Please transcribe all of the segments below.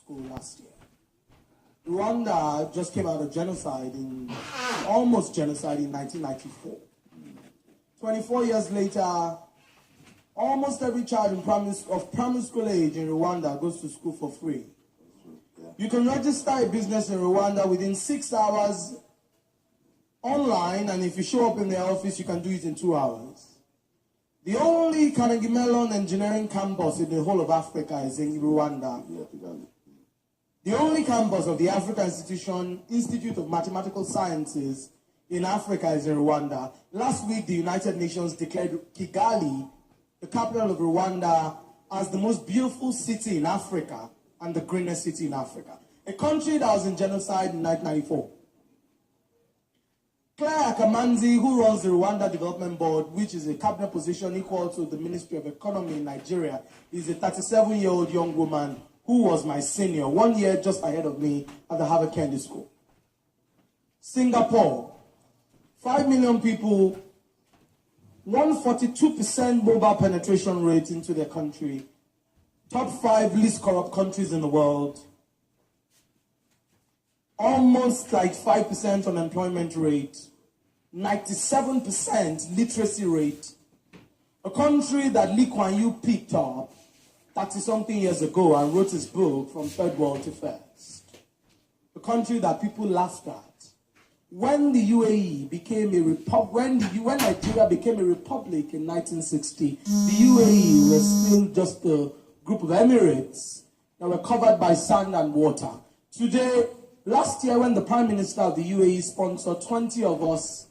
school last year. Rwanda just came out of almost genocide in 1994. 24 years later, almost every child of primary school age in Rwanda goes to school for free. You can register a business in Rwanda within 6 hours online, and if you show up in the office, you can do it in 2 hours. The only Carnegie Mellon engineering campus in the whole of Africa is in Rwanda. The only campus of the African Institute of Mathematical Sciences in Africa is in Rwanda. Last week, the United Nations declared Kigali, the capital of Rwanda, as the most beautiful city in Africa and the greenest city in Africa. A country that was in genocide in 1994. Claire Akamanzi, who runs the Rwanda Development Board, which is a cabinet position equal to the Ministry of Economy in Nigeria, is a 37-year-old young woman who was my senior, 1 year just ahead of me at the Harvard Kennedy School. Singapore, 5 million people, 142% mobile penetration rate into their country, top 5 least corrupt countries in the world, almost like 5% unemployment rate, 97% literacy rate, a country that Lee Kuan Yew picked up 30-something years ago and wrote his book From Third World to First. A country that people laughed at. When the UAE became a republic, when Nigeria became a republic in 1960, the UAE was still just a group of emirates that were covered by sand and water. Today, last year when the Prime Minister of the UAE sponsored 20 of us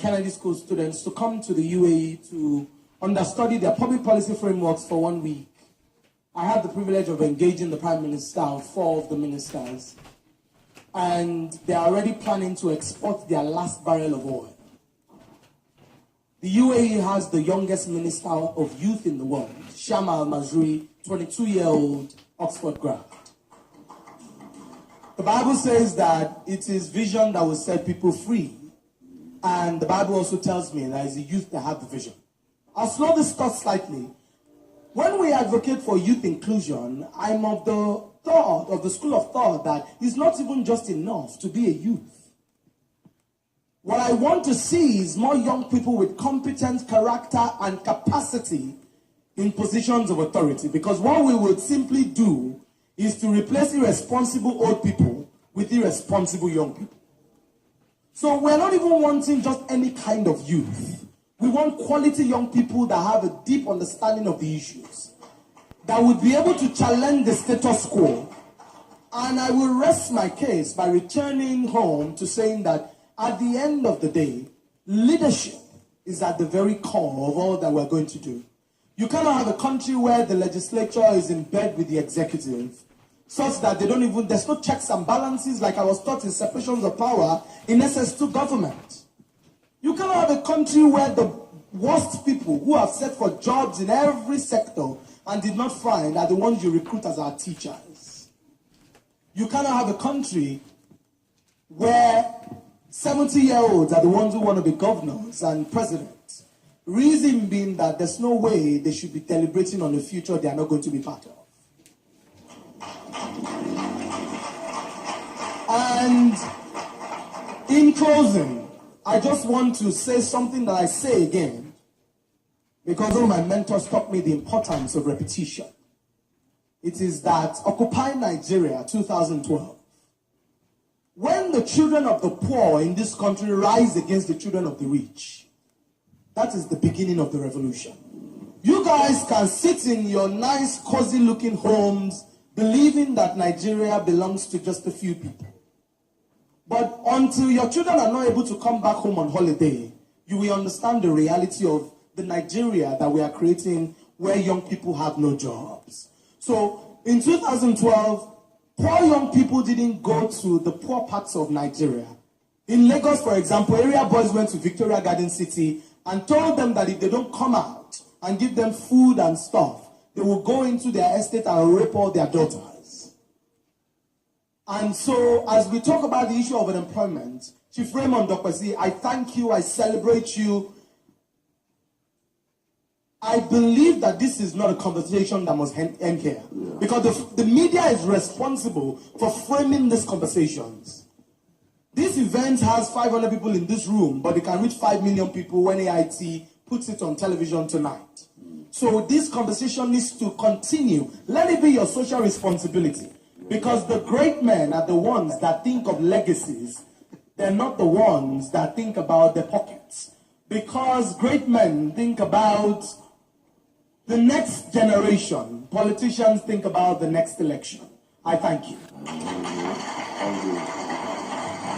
Kennedy School students to come to the UAE to understudy their public policy frameworks for 1 week, I had the privilege of engaging the Prime Minister and 4 of the ministers, and they are already planning to export their last barrel of oil. The UAE has the youngest Minister of Youth in the world, Shama Al-Mazrui, 22-year-old Oxford grad. The Bible says that it is vision that will set people free, and the Bible also tells me that it's the youth that have the vision. I'll slow this thought slightly. When we advocate for youth inclusion, I'm of the school of thought that it's not even just enough to be a youth. What I want to see is more young people with competent character and capacity in positions of authority, because what we would simply do is to replace irresponsible old people with irresponsible young people. So we're not even wanting just any kind of youth. We want quality young people that have a deep understanding of the issues, that would be able to challenge the status quo. And I will rest my case by returning home to saying that at the end of the day, leadership is at the very core of all that we're going to do. You cannot have a country where the legislature is in bed with the executive, such that there's no checks and balances like I was taught in separations of power in SS2 government. You cannot have a country where the worst people who have set for jobs in every sector and did not find are the ones you recruit as our teachers. You cannot have a country where 70-year-olds are the ones who want to be governors and presidents. Reason being that there's no way they should be deliberating on the future they are not going to be part of. And in closing, I just want to say something that I say again, because all my mentors taught me the importance of repetition. It is that Occupy Nigeria 2012, when the children of the poor in this country rise against the children of the rich, that is the beginning of the revolution. You guys can sit in your nice, cozy-looking homes believing that Nigeria belongs to just a few people. But until your children are not able to come back home on holiday, you will understand the reality of the Nigeria that we are creating, where young people have no jobs. So in 2012, poor young people didn't go to the poor parts of Nigeria. In Lagos, for example, area boys went to Victoria Garden City and told them that if they don't come out and give them food and stuff, they will go into their estate and rape all their daughters. And so, as we talk about the issue of unemployment, Chief Raymond Dokwesi, I thank you, I celebrate you. I believe that this is not a conversation that must end here. Yeah. Because the media is responsible for framing these conversations. This event has 500 people in this room, but it can reach 5 million people when AIT puts it on television tonight. So this conversation needs to continue. Let it be your social responsibility. Because the great men are the ones that think of legacies. They're not the ones that think about their pockets. Because great men think about the next generation. Politicians think about the next election. I thank you. Thank you.